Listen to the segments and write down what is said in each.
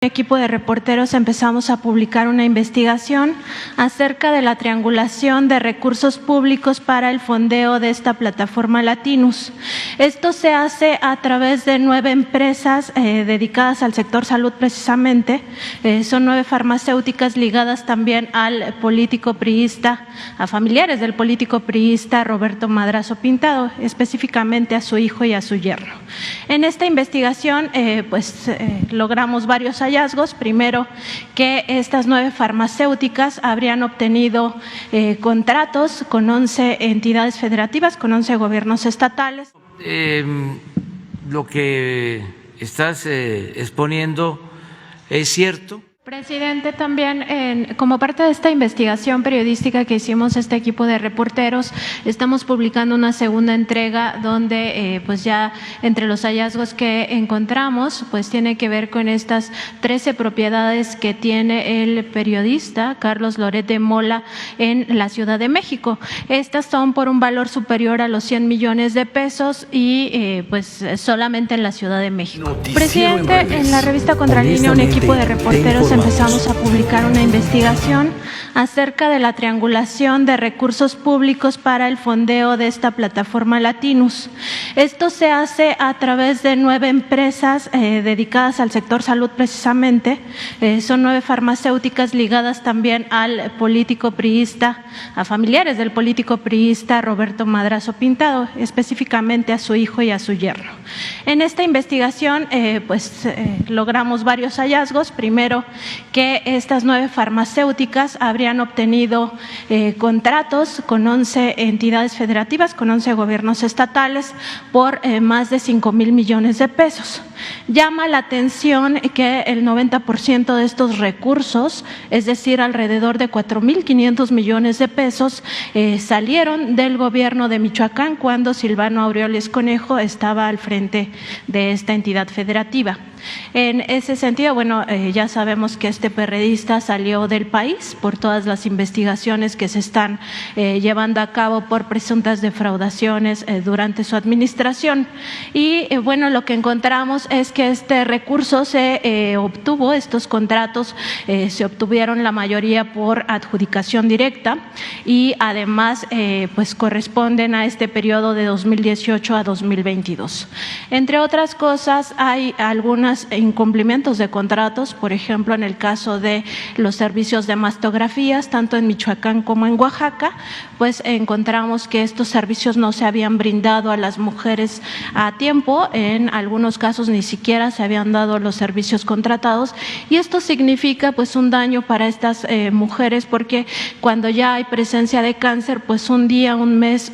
Equipo de reporteros empezamos a publicar una investigación acerca de la triangulación de recursos públicos para el fondeo de esta plataforma Latinus. Esto se hace a través de 9 empresas dedicadas al sector salud precisamente. Son 9 farmacéuticas ligadas también al político priista, a familiares del político priista Roberto Madrazo Pintado, específicamente a su hijo y a su yerno. En esta investigación logramos varios hallazgos. Primero, que estas 9 farmacéuticas habrían obtenido contratos con 11 entidades federativas, con 11 gobiernos estatales. Lo que estás exponiendo es cierto. Presidente, también como parte de esta investigación periodística que hicimos este equipo de reporteros, estamos publicando una segunda entrega donde ya entre los hallazgos que encontramos tiene que ver con estas 13 propiedades que tiene el periodista Carlos Loret de Mola en la Ciudad de México. Estas son por un valor superior a los 100 millones de pesos y solamente en la Ciudad de México. Presidente, en la revista Contralínea, un equipo de reporteros empezamos a publicar una investigación acerca de la triangulación de recursos públicos para el fondeo de esta plataforma Latinus. Esto se hace a través de 9 empresas dedicadas al sector salud precisamente. Son 9 farmacéuticas ligadas también al político priista, a familiares del político priista Roberto Madrazo Pintado, específicamente a su hijo y a su yerno. En esta investigación logramos varios hallazgos. Primero, que estas 9 farmacéuticas habrían obtenido contratos con 11 entidades federativas, con 11 gobiernos estatales, por más de 5,000 millones de pesos. Llama la atención que el 90% de estos recursos, es decir, alrededor de 4,500 millones de pesos, salieron del gobierno de Michoacán cuando Silvano Aureoles Conejo estaba al frente de esta entidad federativa. En ese sentido, ya sabemos que este perredista salió del país por todas las investigaciones que se están llevando a cabo por presuntas defraudaciones durante su administración. Y lo que encontramos es que este recurso se obtuvo, estos contratos se obtuvieron la mayoría por adjudicación directa y además corresponden a este periodo de 2018 a 2022. Entre otras cosas, hay algunos incumplimientos de contratos, por ejemplo, en el caso de los servicios de mastografías, tanto en Michoacán como en Oaxaca, encontramos que estos servicios no se habían brindado a las mujeres a tiempo, en algunos casos ni siquiera se habían dado los servicios contratados, y esto significa un daño para estas mujeres, porque cuando ya hay presencia de cáncer, un día, un mes,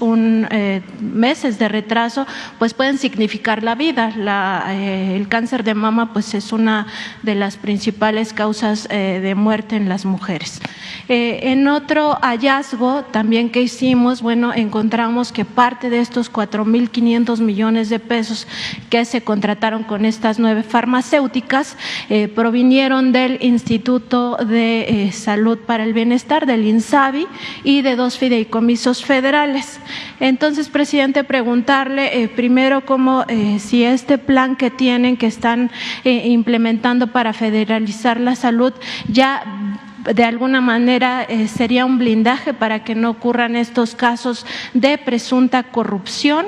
meses de retraso, pueden significar la vida. El cáncer de mama es una de las principales causas de muerte en las mujeres. En otro hallazgo también que hicimos, encontramos que parte de estos 4,500 millones de pesos que se contrataron con estas 9 farmacéuticas provinieron del Instituto de Salud para el Bienestar, del INSABI, y de 2 fideicomisos federales. Entonces, presidente, preguntarle primero si este plan que tienen, que están implementando para federalizar la salud, ya de alguna manera sería un blindaje para que no ocurran estos casos de presunta corrupción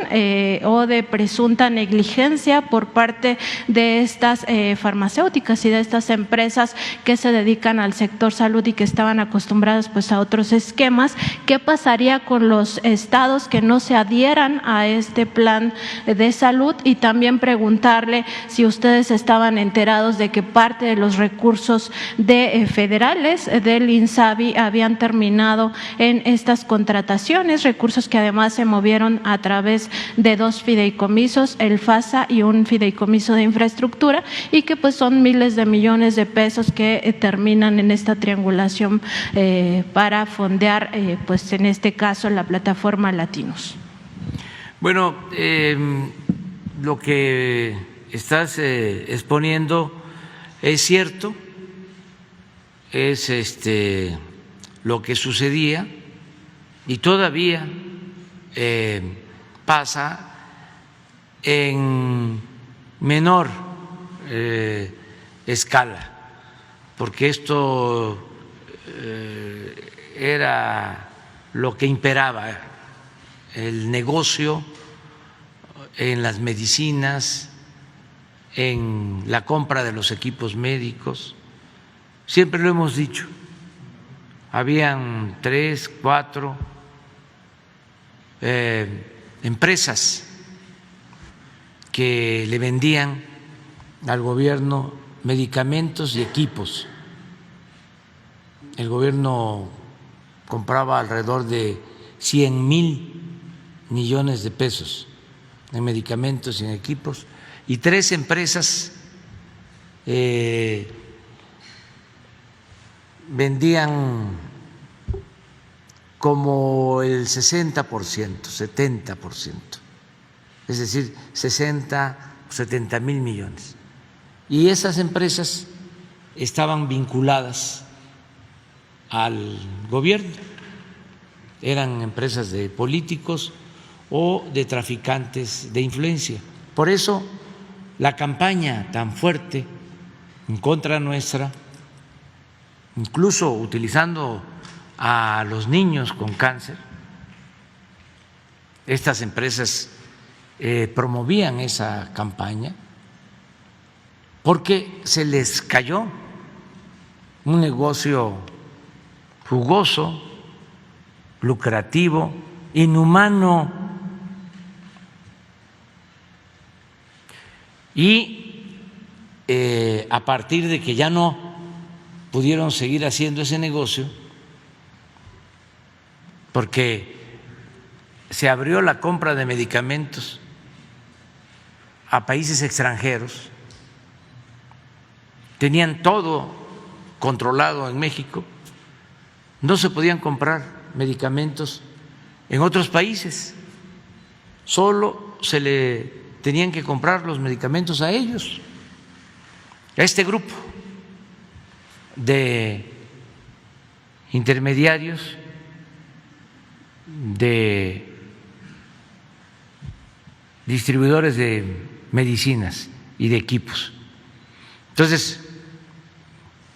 o de presunta negligencia por parte de estas farmacéuticas y de estas empresas que se dedican al sector salud y que estaban acostumbradas a otros esquemas. ¿Qué pasaría con los estados que no se adhieran a este plan de salud? Y también preguntarle si ustedes estaban enterados de que parte de los recursos federales del INSABI habían terminado en estas contrataciones, recursos que además se movieron a través de 2 fideicomisos, el FASA y un fideicomiso de infraestructura, y que son miles de millones de pesos que terminan en esta triangulación para fondear, en este caso, la plataforma Latinus. Lo que estás exponiendo es cierto. Es lo que sucedía y todavía pasa en menor escala. porque esto era lo que imperaba, el negocio en las medicinas, en la compra de los equipos médicos. Siempre lo hemos dicho, habían 3, 4 empresas que le vendían al gobierno medicamentos y equipos. El gobierno compraba alrededor de 100,000 millones de pesos en medicamentos y en equipos, y 3 empresas vendían como el 60%, 70%, es decir, 60, 70,000 millones. Y esas empresas estaban vinculadas al gobierno, eran empresas de políticos o de traficantes de influencia. Por eso la campaña tan fuerte en contra nuestra, incluso utilizando a los niños con cáncer, estas empresas promovían esa campaña porque se les cayó un negocio jugoso, lucrativo, inhumano, y a partir de que ya no pudieron seguir haciendo ese negocio, porque se abrió la compra de medicamentos a países extranjeros, tenían todo controlado en México, no se podían comprar medicamentos en otros países, solo se le tenían que comprar los medicamentos a ellos, a este grupo de intermediarios, de distribuidores de medicinas y de equipos. Entonces,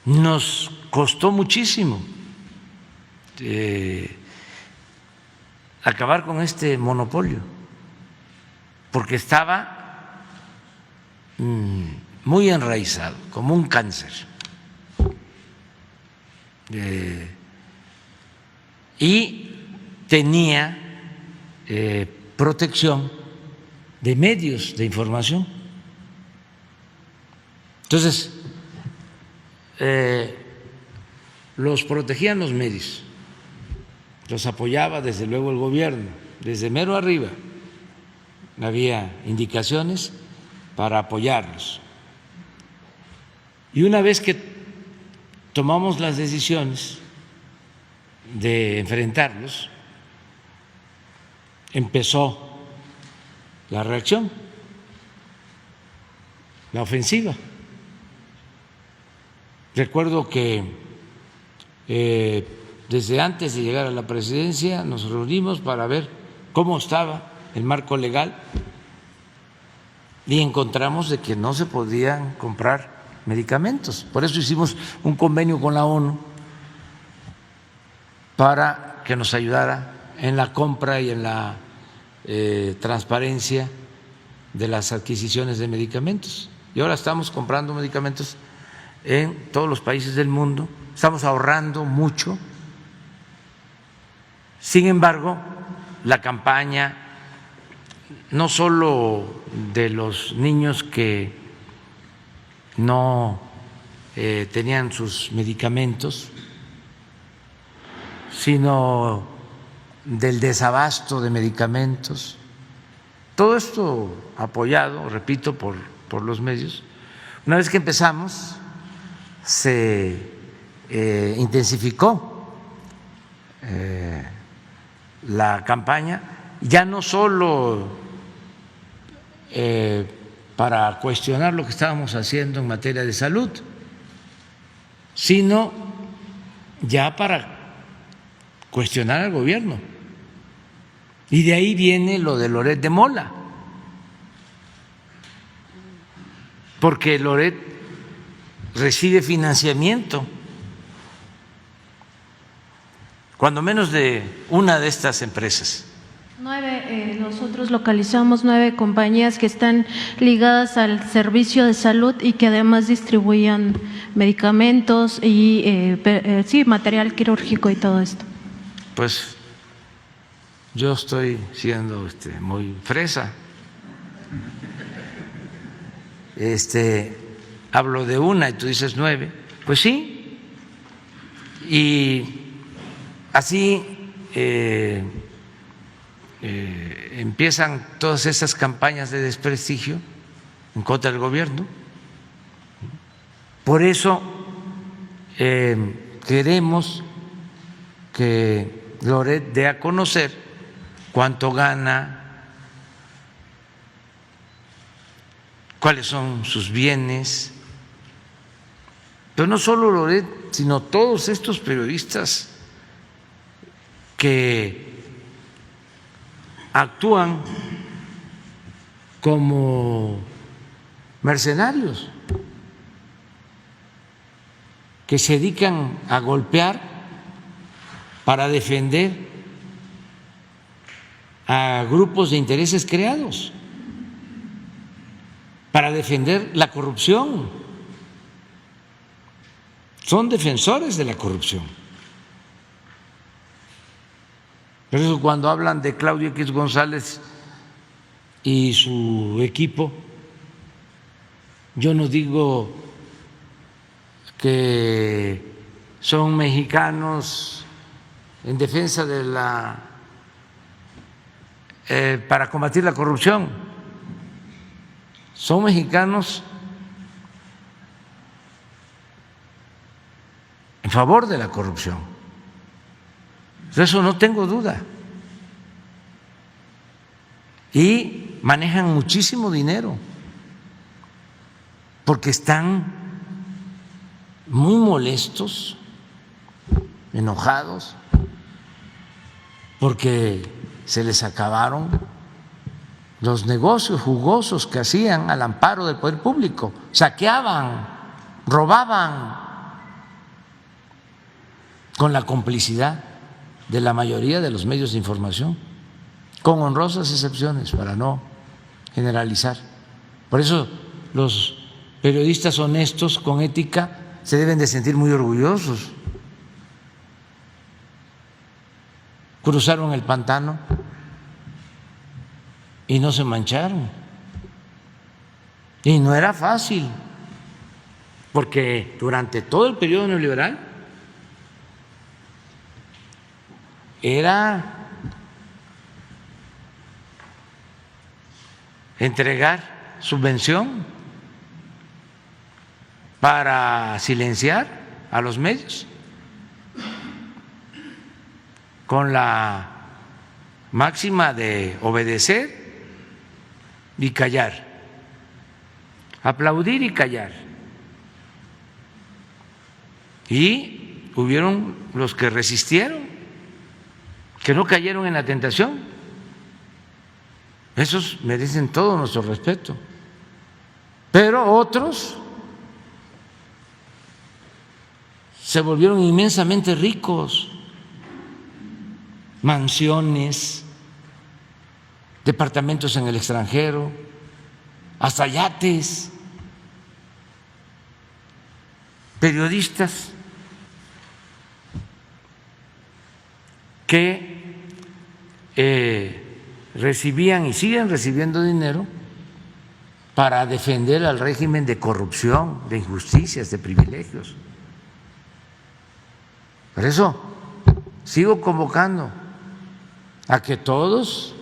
nos costó muchísimo acabar con este monopolio, porque estaba muy enraizado, como un cáncer. Y tenía protección de medios de información. Entonces, los protegían los medios, los apoyaba desde luego el gobierno, desde mero arriba había indicaciones para apoyarlos. Y una vez que tomamos las decisiones de enfrentarlos, empezó la reacción, la ofensiva. Recuerdo que desde antes de llegar a la presidencia nos reunimos para ver cómo estaba el marco legal y encontramos de que no se podían comprar medicamentos. Por eso hicimos un convenio con la ONU para que nos ayudara en la compra y en la transparencia de las adquisiciones de medicamentos. Y ahora estamos comprando medicamentos en todos los países del mundo, estamos ahorrando mucho. Sin embargo, la campaña, no solo de los niños que no tenían sus medicamentos, sino del desabasto de medicamentos, todo esto apoyado, repito, por los medios. Una vez que empezamos, se intensificó la campaña, ya no solo para cuestionar lo que estábamos haciendo en materia de salud, sino ya para cuestionar al gobierno. Y de ahí viene lo de Loret de Mola, porque Loret recibe financiamiento, cuando menos de una de estas empresas. Nosotros localizamos 9 compañías que están ligadas al servicio de salud y que además distribuían medicamentos y sí, material quirúrgico y todo esto. Pues yo estoy siendo muy fresa. Hablo de una y tú dices 9. Pues sí. Y así empiezan todas esas campañas de desprestigio en contra del gobierno. Por eso queremos que Loret dé a conocer cuánto gana, cuáles son sus bienes, pero no solo Loret, sino todos estos periodistas que actúan como mercenarios, que se dedican a golpear para defender a grupos de intereses creados, para defender la corrupción. Son defensores de la corrupción. Por eso cuando hablan de Claudio X González y su equipo, yo no digo que son mexicanos en defensa de para combatir la corrupción. Son mexicanos en favor de la corrupción. De eso no tengo duda. Y manejan muchísimo dinero porque están muy molestos, enojados, porque se les acabaron los negocios jugosos que hacían al amparo del poder público. Saqueaban, robaban, con la complicidad de la mayoría de los medios de información, con honrosas excepciones para no generalizar. Por eso los periodistas honestos, con ética, se deben de sentir muy orgullosos. Cruzaron el pantano y no se mancharon. Y no era fácil, porque durante todo el periodo neoliberal era entregar subvención para silenciar a los medios, con la máxima de obedecer y callar, aplaudir y callar. Y hubieron los que resistieron, que no cayeron en la tentación. Esos merecen todo nuestro respeto. Pero otros se volvieron inmensamente ricos, mansiones, departamentos en el extranjero, hasta yates, periodistas que recibían y siguen recibiendo dinero para defender al régimen de corrupción, de injusticias, de privilegios. Por eso sigo convocando a que todos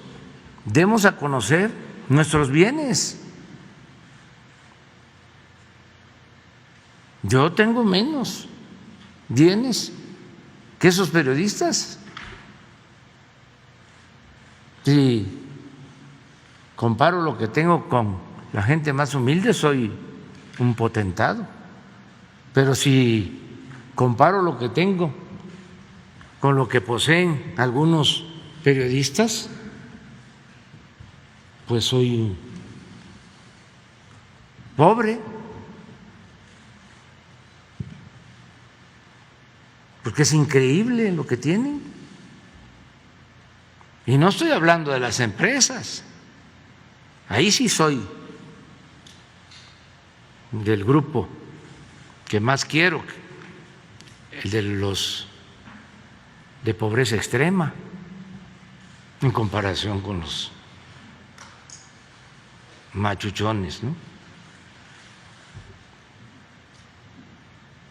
demos a conocer nuestros bienes. Yo tengo menos bienes que esos periodistas. Si comparo lo que tengo con la gente más humilde, soy un potentado. Pero si comparo lo que tengo con lo que poseen algunos periodistas, pues soy pobre. porque es increíble lo que tienen. Y no estoy hablando de las empresas, ahí sí soy del grupo que más quiero, el de los de pobreza extrema, en comparación con los machuchones, ¿no?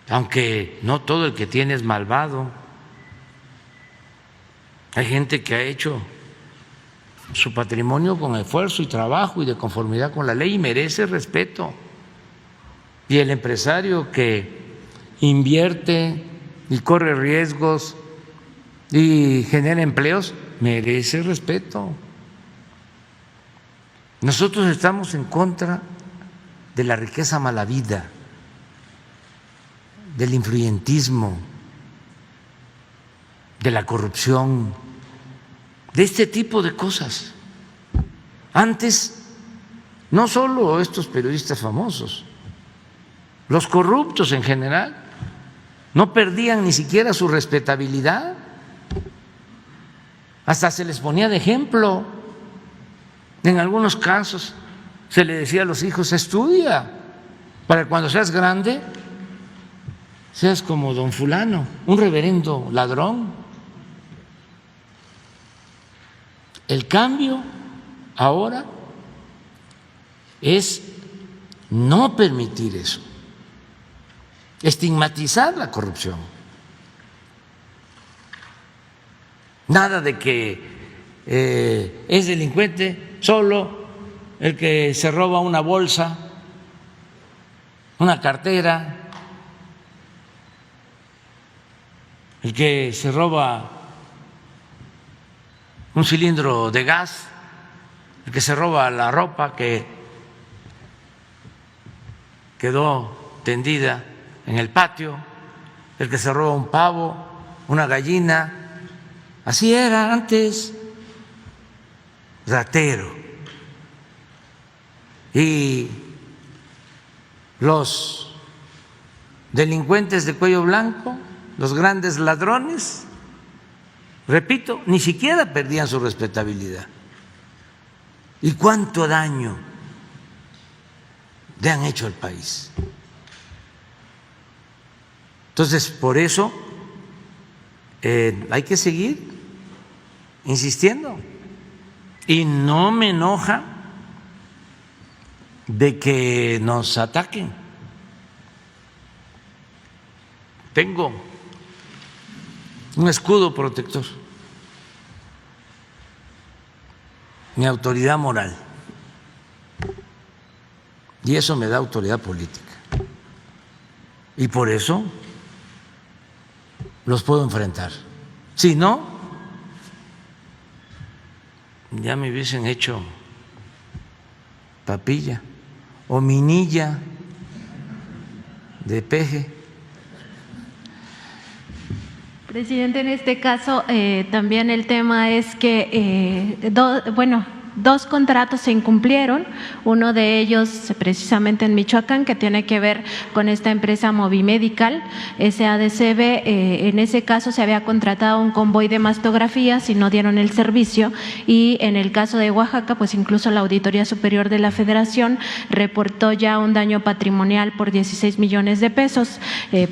Aunque no todo el que tiene es malvado. Hay gente que ha hecho su patrimonio con esfuerzo y trabajo y de conformidad con la ley y merece respeto. Y el empresario que invierte y corre riesgos y genera empleos merece respeto. Nosotros estamos en contra de la riqueza malavida, del influyentismo, de la corrupción, de este tipo de cosas. Antes, no solo estos periodistas famosos, los corruptos en general no perdían ni siquiera su respetabilidad, hasta se les ponía de ejemplo. En algunos casos se le decía a los hijos: estudia para que cuando seas grande seas como don fulano, un reverendo ladrón. El cambio ahora es no permitir eso, estigmatizar la corrupción. Nada de que es delincuente solo el que se roba una bolsa, una cartera, el que se roba un cilindro de gas, el que se roba la ropa que quedó tendida en el patio, el que se roba un pavo, una gallina. Así era antes, ratero. Y los delincuentes de cuello blanco, los grandes ladrones, repito, ni siquiera perdían su respetabilidad. ¿Y cuánto daño le han hecho al país? Entonces, por eso hay que seguir insistiendo. Y no me enoja de que nos ataquen. Tengo un escudo protector, mi autoridad moral, y eso me da autoridad política, y por eso los puedo enfrentar. Si no, ya me hubiesen hecho papilla o minilla de peje. Presidente, en este caso también el tema es que, dos contratos se incumplieron, uno de ellos precisamente en Michoacán, que tiene que ver con esta empresa Movimedical, SADCB. En ese caso se había contratado un convoy de mastografías y no dieron el servicio, y en el caso de Oaxaca, pues incluso la Auditoría Superior de la Federación reportó ya un daño patrimonial por 16 millones de pesos,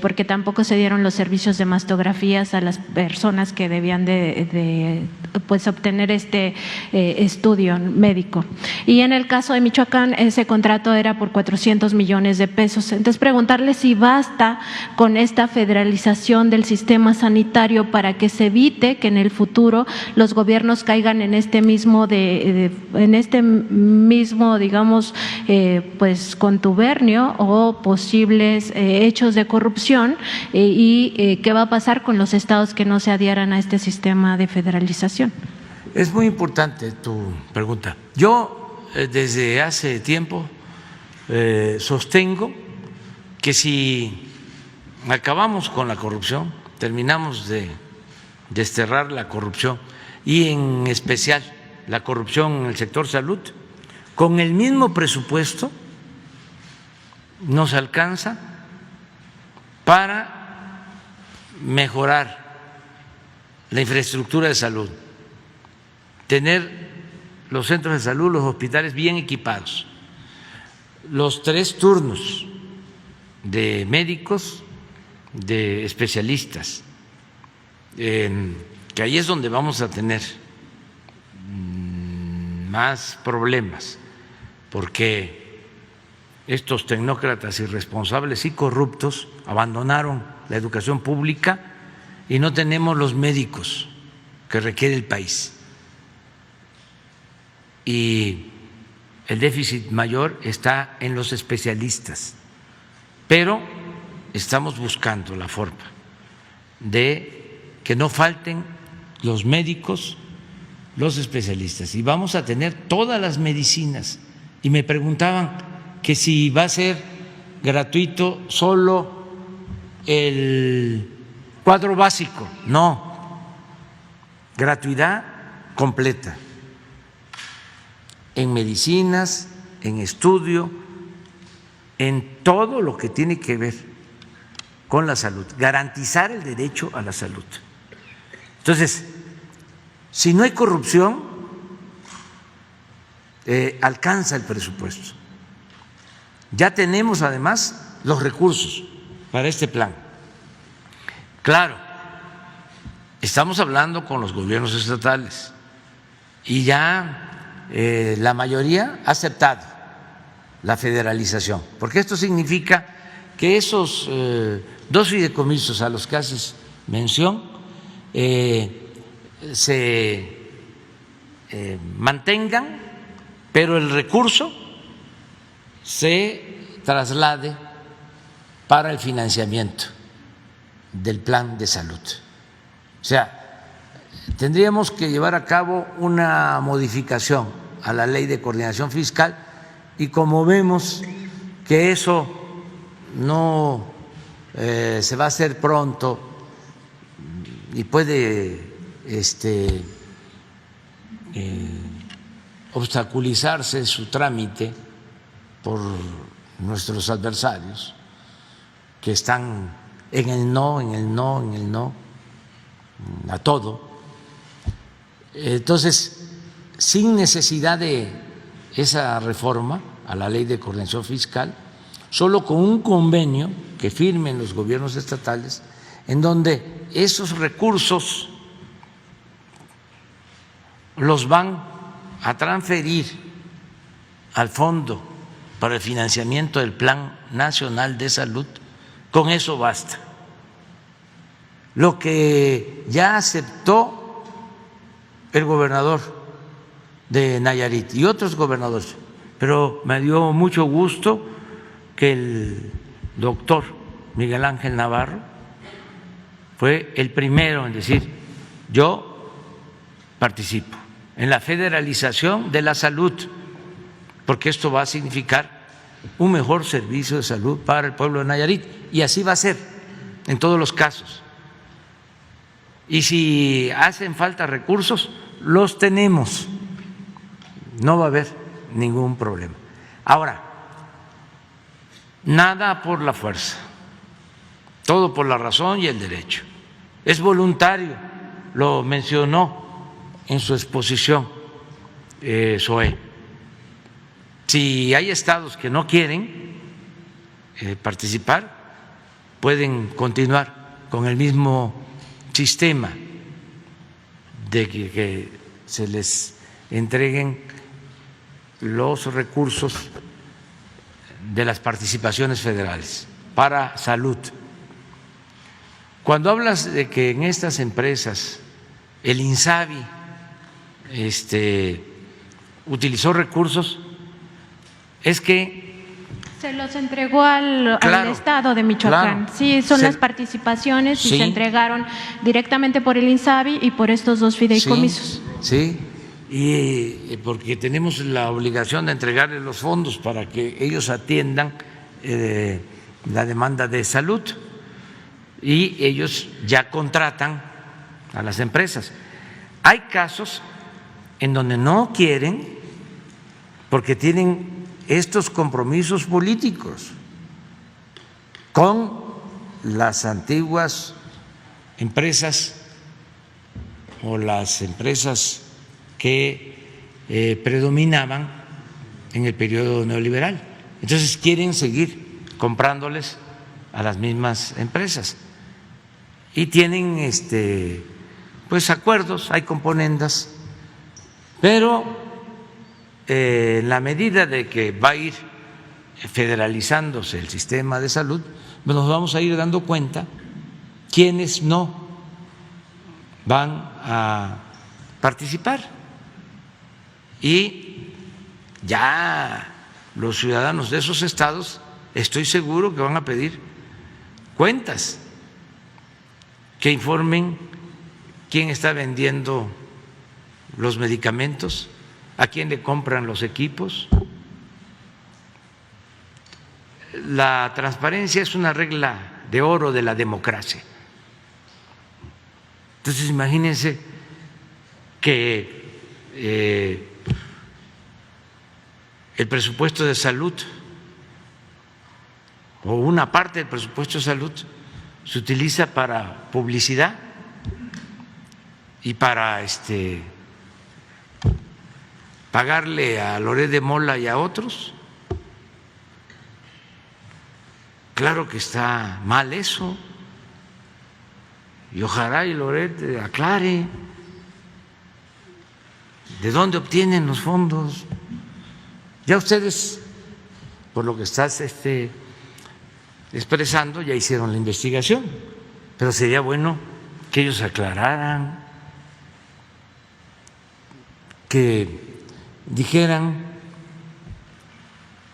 porque tampoco se dieron los servicios de mastografías a las personas que debían de obtener este estudio médico. Y en el caso de Michoacán, ese contrato era por 400 millones de pesos. Entonces, preguntarle si basta con esta federalización del sistema sanitario para que se evite que en el futuro los gobiernos caigan en este mismo digamos, pues contubernio o posibles hechos de corrupción, y qué va a pasar con los estados que no se adhieran a este sistema de federalización. Es muy importante tu pregunta. Yo desde hace tiempo sostengo que si acabamos con la corrupción, terminamos de desterrar la corrupción, y en especial la corrupción en el sector salud, con el mismo presupuesto nos alcanza para mejorar la infraestructura de salud, tener los centros de salud, los hospitales bien equipados, los 3 turnos de médicos, de especialistas, que ahí es donde vamos a tener más problemas, porque estos tecnócratas irresponsables y corruptos abandonaron la educación pública y no tenemos los médicos que requiere el país. Y el déficit mayor está en los especialistas, pero estamos buscando la forma de que no falten los médicos, los especialistas, y vamos a tener todas las medicinas. Y me preguntaban que si va a ser gratuito solo el cuadro básico. No, gratuidad completa en medicinas, en estudio, en todo lo que tiene que ver con la salud, garantizar el derecho a la salud. Entonces, si no hay corrupción, alcanza el presupuesto. Ya tenemos además los recursos para este plan. Claro, estamos hablando con los gobiernos estatales y ya la mayoría ha aceptado la federalización, porque esto significa que esos 2 fideicomisos a los que haces mención se mantengan, pero el recurso se traslade para el financiamiento del plan de salud. O sea, tendríamos que llevar a cabo una modificación a la ley de coordinación fiscal, y como vemos que eso no se va a hacer pronto y puede obstaculizarse su trámite por nuestros adversarios que están en el no a todo. Entonces, sin necesidad de esa reforma a la ley de coordinación fiscal, solo con un convenio que firmen los gobiernos estatales, en donde esos recursos los van a transferir al Fondo para el Financiamiento del Plan Nacional de Salud, con eso basta. Lo que ya aceptó el gobernador de Nayarit y otros gobernadores, pero me dio mucho gusto que el doctor Miguel Ángel Navarro fue el primero en decir: yo participo en la federalización de la salud, porque esto va a significar un mejor servicio de salud para el pueblo de Nayarit, y así va a ser en todos los casos. Y si hacen falta recursos, los tenemos, no va a haber ningún problema. Ahora, nada por la fuerza, todo por la razón y el derecho. Es voluntario, lo mencionó en su exposición Zoé. Si hay estados que no quieren participar, pueden continuar con el mismo sistema de que se les entreguen los recursos de las participaciones federales para salud. Cuando hablas de que en estas empresas el INSABI utilizó recursos, es que se los entregó al estado de Michoacán. Claro, sí, son las participaciones y se entregaron directamente por el INSABI y por estos 2 fideicomisos. Sí, y porque tenemos la obligación de entregarles los fondos para que ellos atiendan la demanda de salud, y ellos ya contratan a las empresas. Hay casos en donde no quieren porque tienen estos compromisos políticos con las antiguas empresas o las empresas que predominaban en el periodo neoliberal. Entonces quieren seguir comprándoles a las mismas empresas y tienen pues acuerdos, hay componendas, pero en la medida de que va a ir federalizándose el sistema de salud, pues nos vamos a ir dando cuenta quiénes no van a participar y ya los ciudadanos de esos estados estoy seguro que van a pedir cuentas, que informen quién está vendiendo los medicamentos, a quién le compran los equipos. La transparencia es una regla de oro de la democracia. Entonces imagínense que el presupuesto de salud o una parte del presupuesto de salud se utiliza para publicidad y para pagarle a Loret de Mola y a otros. Claro que está mal eso, y ojalá y Loret aclare de dónde obtienen los fondos. Ya ustedes, por lo que estás expresando, ya hicieron la investigación, pero sería bueno que ellos aclararan, que dijeran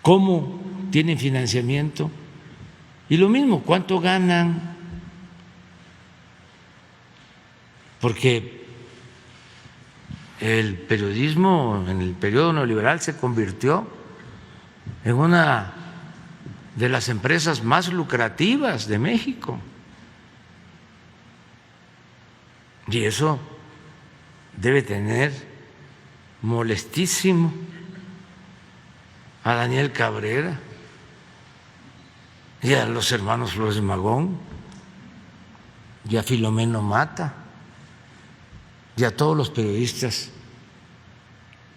cómo tienen financiamiento y lo mismo, cuánto ganan, porque el periodismo en el periodo neoliberal se convirtió en una de las empresas más lucrativas de México. Y eso debe tener molestísimo a Daniel Cabrera y a los hermanos Flores Magón y a Filomeno Mata y a todos los periodistas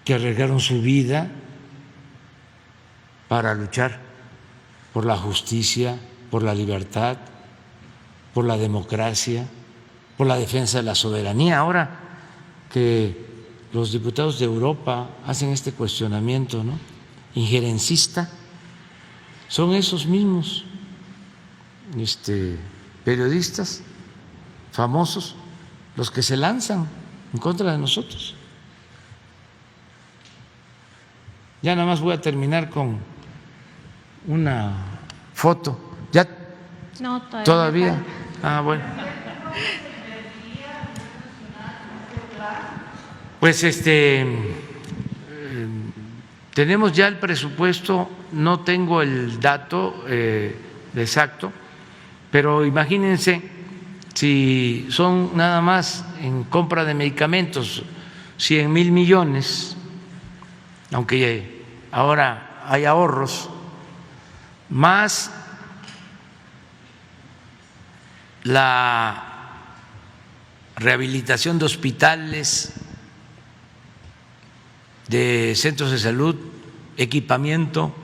que arriesgaron su vida para luchar por la justicia, por la libertad, por la democracia, por la defensa de la soberanía. Ahora que los diputados de Europa hacen este cuestionamiento, ¿no?, injerencista, son esos mismos periodistas famosos los que se lanzan en contra de nosotros. Ya nada más voy a terminar con una foto. ¿Ya? No, ¿Todavía? Ah, bueno. Pues tenemos ya el presupuesto, no tengo el dato exacto, pero imagínense si son nada más en compra de medicamentos 100,000 millones, aunque ahora hay ahorros, más la rehabilitación de hospitales, de centros de salud, equipamiento,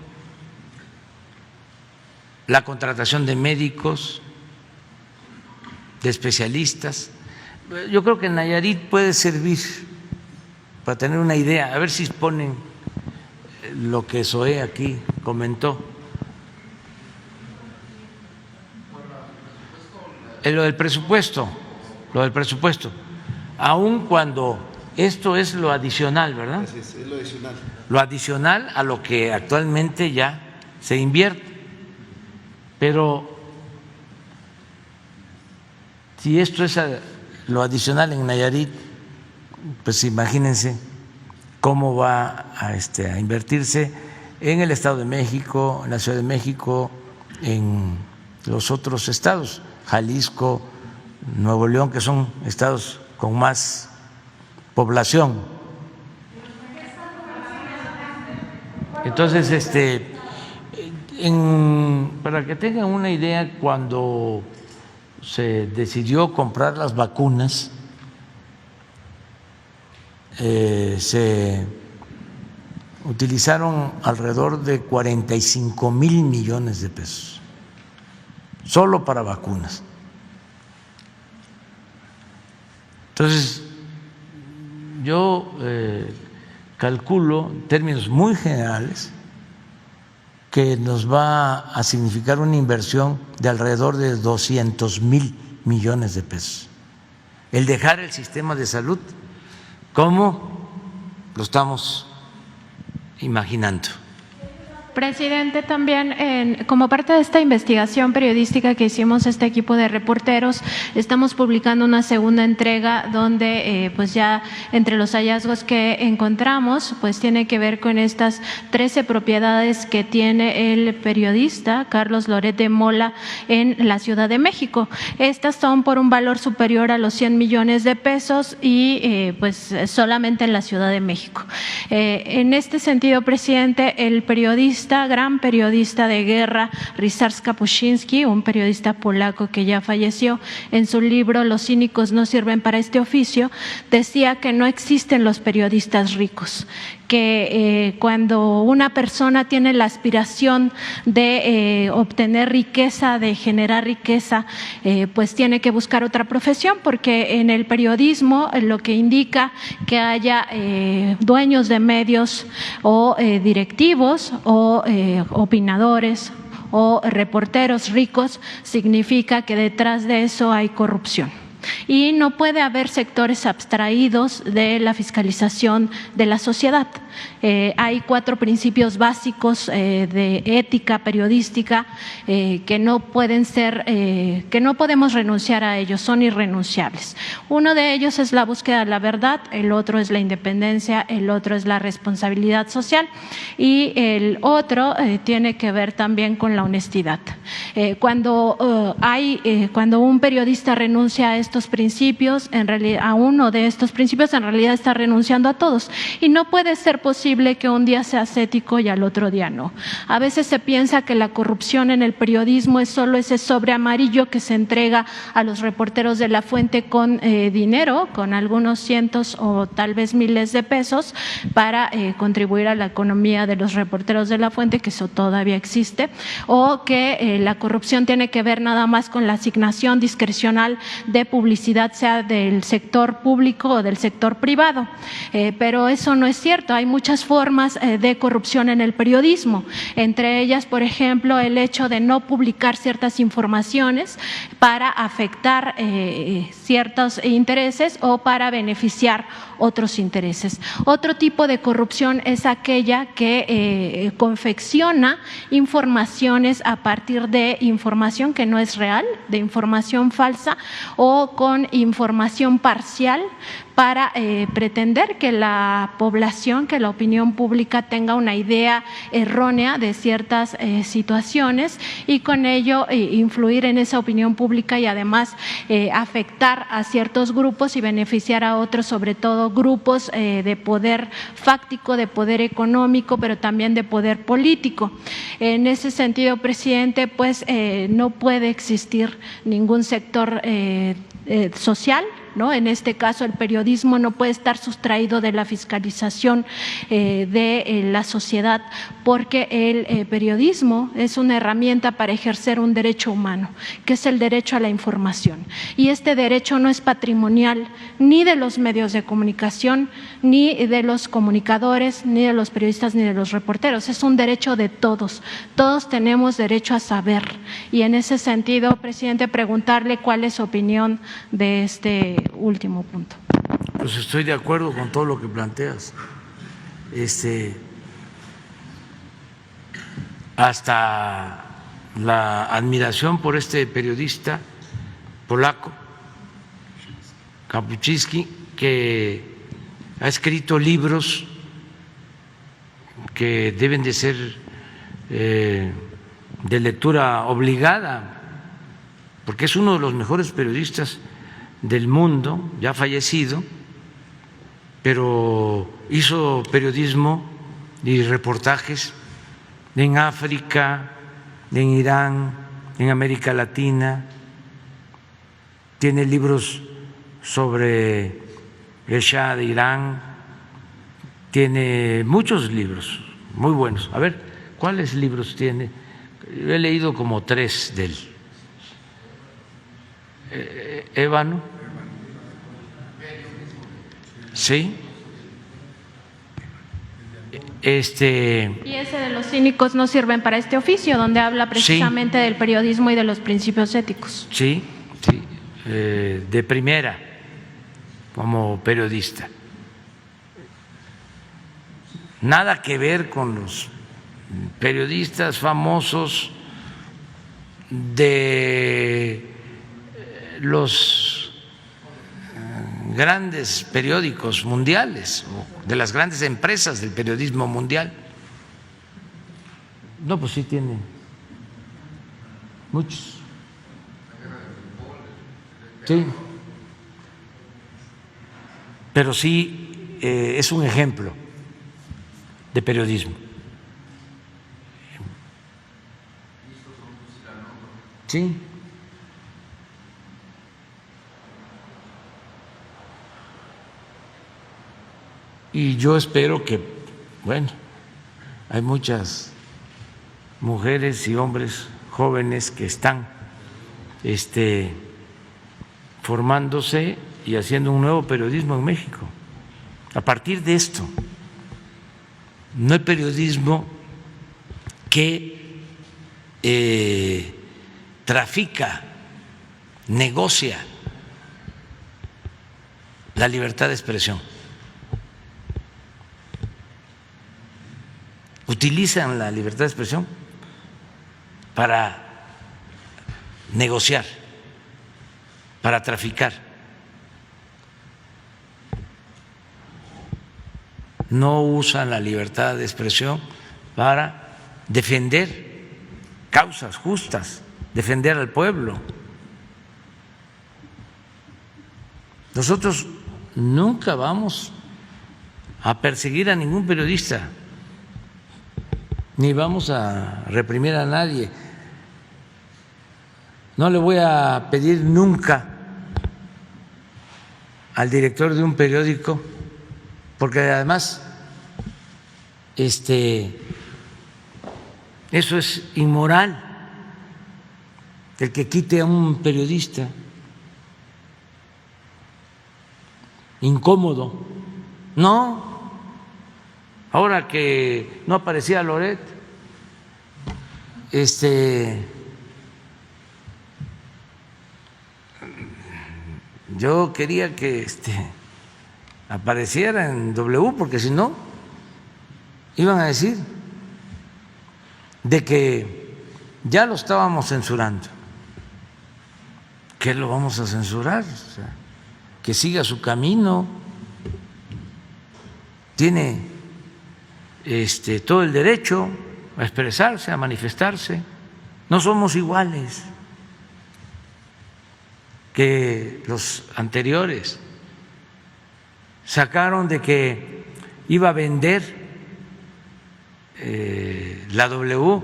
la contratación de médicos, de especialistas. Yo creo que Nayarit puede servir para tener una idea, a ver si ponen lo que Zoé aquí comentó. Lo del presupuesto, aun cuando esto es lo adicional, ¿verdad? Es lo adicional. Lo adicional a lo que actualmente ya se invierte. Pero si esto es lo adicional en Nayarit, pues imagínense cómo va a invertirse en el Estado de México, en la Ciudad de México, en los otros estados, Jalisco, Nuevo León, que son estados con más población. Entonces, para que tengan una idea, cuando se decidió comprar las vacunas, se utilizaron alrededor de 45,000 millones de pesos, solo para vacunas. Entonces, yo calculo en términos muy generales que nos va a significar una inversión de alrededor de 200,000 millones de pesos. El dejar el sistema de salud como lo estamos imaginando. Presidente, también como parte de esta investigación periodística que hicimos este equipo de reporteros, estamos publicando una segunda entrega donde pues ya entre los hallazgos que encontramos pues tiene que ver con estas 13 propiedades que tiene el periodista Carlos Loret de Mola en la Ciudad de México. Estas son por un valor superior a los 100 millones de pesos y pues solamente en la Ciudad de México. En este sentido, presidente, el gran periodista de guerra, Ryszard Kapuscinski, un periodista polaco que ya falleció, en su libro Los cínicos no sirven para este oficio, decía que no existen los periodistas ricos, que cuando una persona tiene la aspiración de obtener riqueza, de generar riqueza, pues tiene que buscar otra profesión, porque en el periodismo lo que indica que haya dueños de medios o directivos o opinadores o reporteros ricos significa que detrás de eso hay corrupción. Y no puede haber sectores abstraídos de la fiscalización de la sociedad. Hay 4 principios básicos de ética periodística que no pueden ser, que no podemos renunciar a ellos, son irrenunciables. Uno de ellos es la búsqueda de la verdad, el otro es la independencia, el otro es la responsabilidad social y el otro tiene que ver también con la honestidad. Cuando un periodista renuncia a estos principios, en realidad, a uno de estos principios, en realidad está renunciando a todos y no puede ser posible que un día seas ético y al otro día no. A veces se piensa que la corrupción en el periodismo es solo ese sobre amarillo que se entrega a los reporteros de La Fuente con dinero, con algunos cientos o tal vez miles de pesos para contribuir a la economía de los reporteros de La Fuente, que eso todavía existe, o que la corrupción tiene que ver nada más con la asignación discrecional de publicidad, sea del sector público o del sector privado, pero eso no es cierto. Hay muchas formas de corrupción en el periodismo, entre ellas, por ejemplo, el hecho de no publicar ciertas informaciones para afectar ciertos intereses o para beneficiar otros intereses. Otro tipo de corrupción es aquella que confecciona informaciones a partir de información que no es real, de información falsa o con información parcial para pretender que la población, que la opinión pública tenga una idea errónea de ciertas situaciones y con ello influir en esa opinión pública y además afectar a ciertos grupos y beneficiar a otros, sobre todo grupos de poder fáctico, de poder económico, pero también de poder político. En ese sentido, presidente, pues no puede existir ningún sector social, ¿no? En este caso, el periodismo no puede estar sustraído de la fiscalización de la sociedad, porque el periodismo es una herramienta para ejercer un derecho humano, que es el derecho a la información. Y este derecho no es patrimonial ni de los medios de comunicación, ni de los comunicadores, ni de los periodistas, ni de los reporteros. Es un derecho de todos. Todos tenemos derecho a saber. Y en ese sentido, presidente, preguntarle cuál es su opinión de este último punto. Pues estoy de acuerdo con todo lo que planteas. Hasta la admiración por este periodista polaco, Kapuscinski, que ha escrito libros que deben de ser de lectura obligada, porque es uno de los mejores periodistas del mundo, ya fallecido, pero hizo periodismo y reportajes en África, en Irán, en América Latina, tiene libros sobre el Shah de Irán, tiene muchos libros muy buenos. A ver, ¿cuáles libros tiene? He leído como 3 de él. Ébano. Sí. Y ese de los cínicos no sirven para este oficio, donde habla precisamente del periodismo y de los principios éticos. Sí, sí, de primera como periodista. Nada que ver con los periodistas famosos de los grandes periódicos mundiales, de las grandes empresas del periodismo mundial. No, pues sí tiene muchos. Sí. Pero sí es un ejemplo de periodismo. Sí. Y yo espero que, bueno, hay muchas mujeres y hombres jóvenes que están formándose y haciendo un nuevo periodismo en México. A partir de esto, no hay periodismo que trafica, negocia la libertad de expresión. Utilizan la libertad de expresión para negociar, para traficar. No usan la libertad de expresión para defender causas justas, defender al pueblo. Nosotros nunca vamos a perseguir a ningún periodista, ni vamos a reprimir a nadie. No le voy a pedir nunca al director de un periódico, porque además eso es inmoral, el que quite a un periodista, incómodo. No. Ahora que no aparecía Loret, yo quería que apareciera en W, porque si no iban a decir de que ya lo estábamos censurando. ¿Qué lo vamos a censurar? O sea, que siga su camino. Tiene todo el derecho a expresarse, a manifestarse. No somos iguales que los anteriores. Sacaron de que iba a vender la W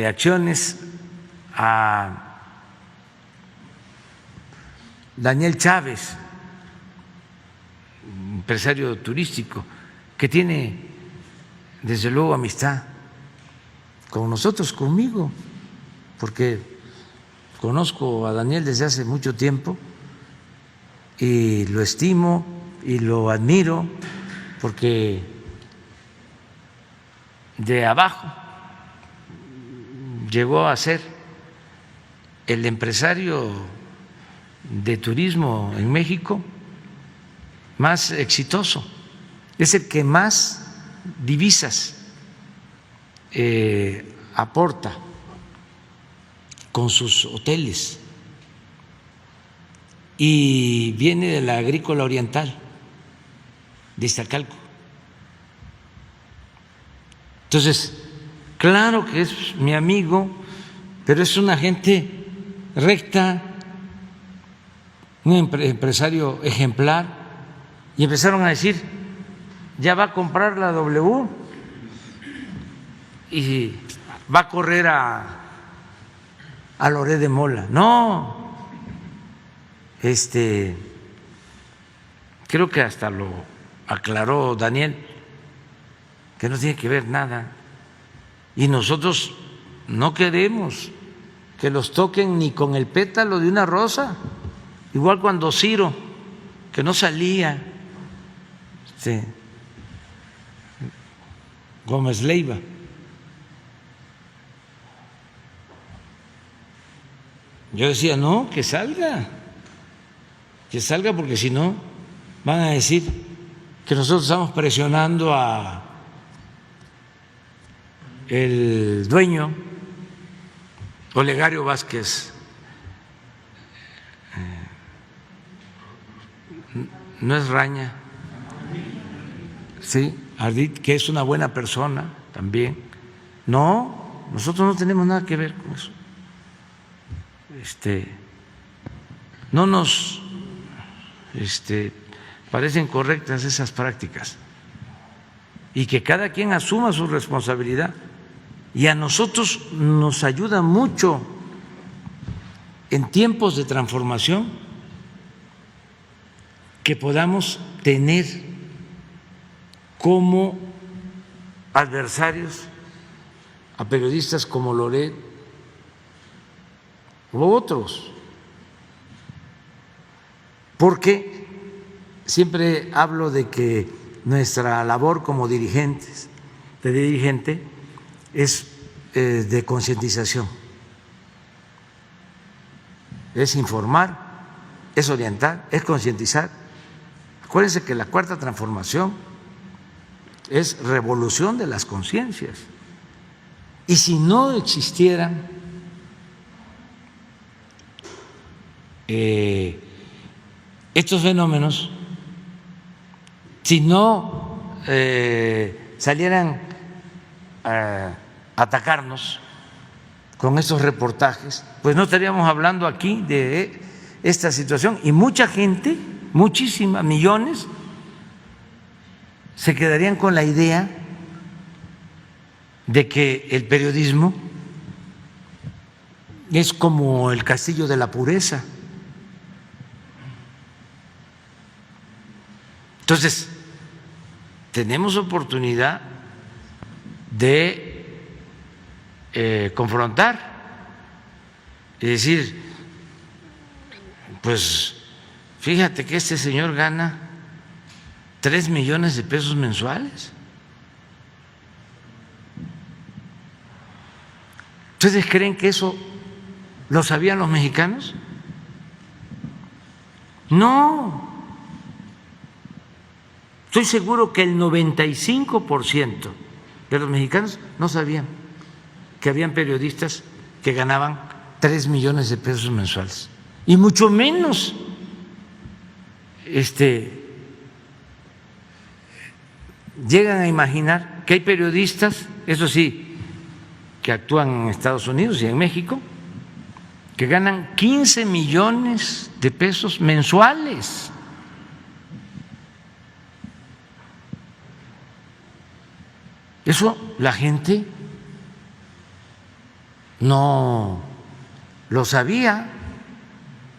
acciones a Daniel Chávez, empresario turístico, que tiene desde luego amistad con nosotros, conmigo, porque conozco a Daniel desde hace mucho tiempo y lo estimo y lo admiro, porque de abajo llegó a ser el empresario de turismo en México más exitoso, es el que más divisas aporta con sus hoteles, y viene de la Agrícola Oriental de Iztacalco. Entonces, claro que es mi amigo, pero es una gente recta, un empresario ejemplar. Y empezaron a decir, ya va a comprar la W y va a correr a a Loret de Mola. No, creo que hasta lo aclaró Daniel, que no tiene que ver nada. Y nosotros no queremos que los toquen ni con el pétalo de una rosa, igual cuando Ciro, que no salía, Gómez Leiva. Yo decía, no, que salga porque si no van a decir que nosotros estamos presionando a el dueño Olegario Vázquez, no es Raña, sí, Ardit, que es una buena persona también. No, nosotros no tenemos nada que ver con eso. No nos parecen correctas esas prácticas y que cada quien asuma su responsabilidad. Y a nosotros nos ayuda mucho en tiempos de transformación que podamos tener como adversarios a periodistas como Loret u otros, porque siempre hablo de que nuestra labor como dirigente es de concientización, es informar, es orientar, es concientizar. Acuérdense que la cuarta transformación es revolución de las conciencias, y si no existieran estos fenómenos, si no salieran a atacarnos con estos reportajes, pues no estaríamos hablando aquí de esta situación, y mucha gente, muchísimas, millones, se quedarían con la idea de que el periodismo es como el castillo de la pureza. Entonces, tenemos oportunidad de confrontar y decir, pues fíjate que este señor gana 3 millones de pesos mensuales. ¿Ustedes creen que eso lo sabían los mexicanos? No. Estoy seguro que el 95% de los mexicanos no sabían que habían periodistas que ganaban 3 millones de pesos mensuales, y mucho menos llegan a imaginar que hay periodistas, eso sí, que actúan en Estados Unidos y en México, que ganan 15 millones de pesos mensuales. Eso la gente no lo sabía,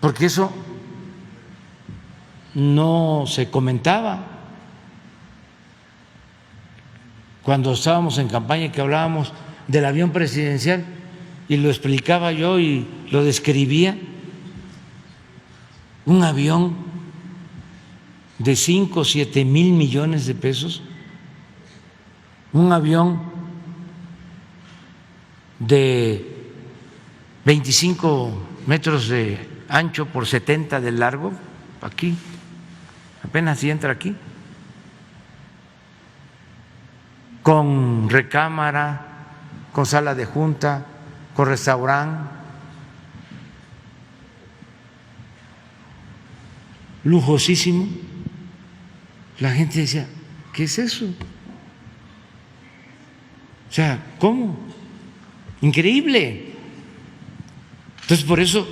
porque eso no se comentaba. Cuando estábamos en campaña y que hablábamos del avión presidencial, y lo explicaba yo y lo describía, un avión de 5 o 7 mil millones de pesos, un avión de 25 metros de ancho por 70 de largo, aquí, apenas si entra aquí, con recámara, con sala de junta, con restaurante, lujosísimo. La gente decía, ¿qué es eso? O sea, ¿cómo? Increíble. Entonces, por eso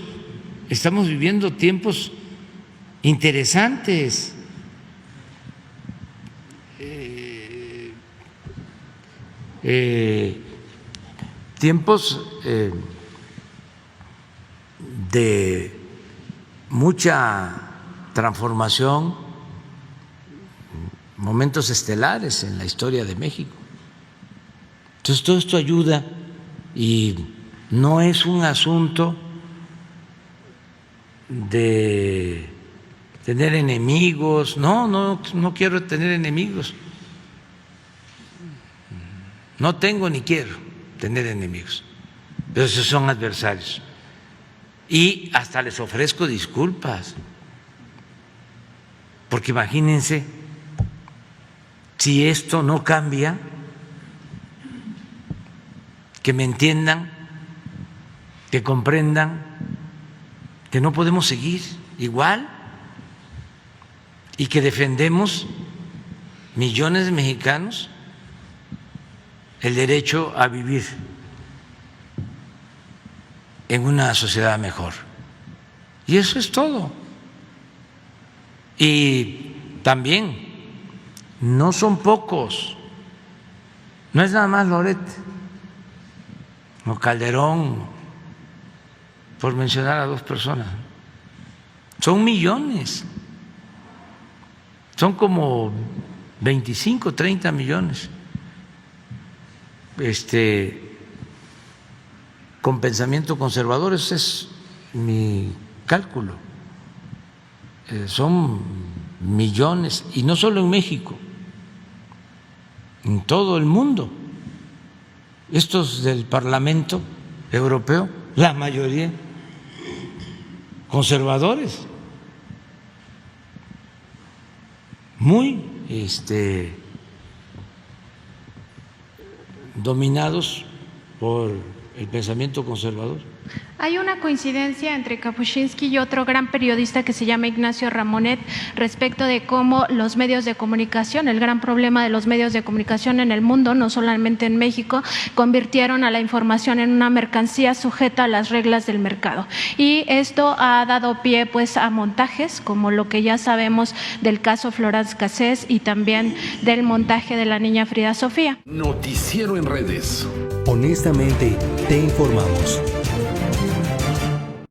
estamos viviendo tiempos interesantes. Tiempos de mucha transformación, momentos estelares en la historia de México. Entonces todo esto ayuda y no es un asunto de tener enemigos, no quiero tener enemigos, no tengo ni quiero tener enemigos, pero esos son adversarios y hasta les ofrezco disculpas, porque imagínense si esto no cambia, que me entiendan, que comprendan que no podemos seguir igual y que defendemos millones de mexicanos el derecho a vivir en una sociedad mejor. Y eso es todo. Y también no son pocos, no es nada más Loret o Calderón, por mencionar a dos personas, son millones, son como 25, 30 millones con pensamiento conservador, ese es mi cálculo, son millones, y no solo en México, en todo el mundo. Estos del Parlamento Europeo, la mayoría conservadores, muy dominados por el pensamiento conservador. Hay una coincidencia entre Kapuscinski y otro gran periodista que se llama Ignacio Ramonet respecto de cómo los medios de comunicación, el gran problema de los medios de comunicación en el mundo, no solamente en México, convirtieron a la información en una mercancía sujeta a las reglas del mercado. Y esto ha dado pie pues a montajes como lo que ya sabemos del caso Florence Cassés y también del montaje de la niña Frida Sofía. Noticiero en redes. Honestamente, te informamos.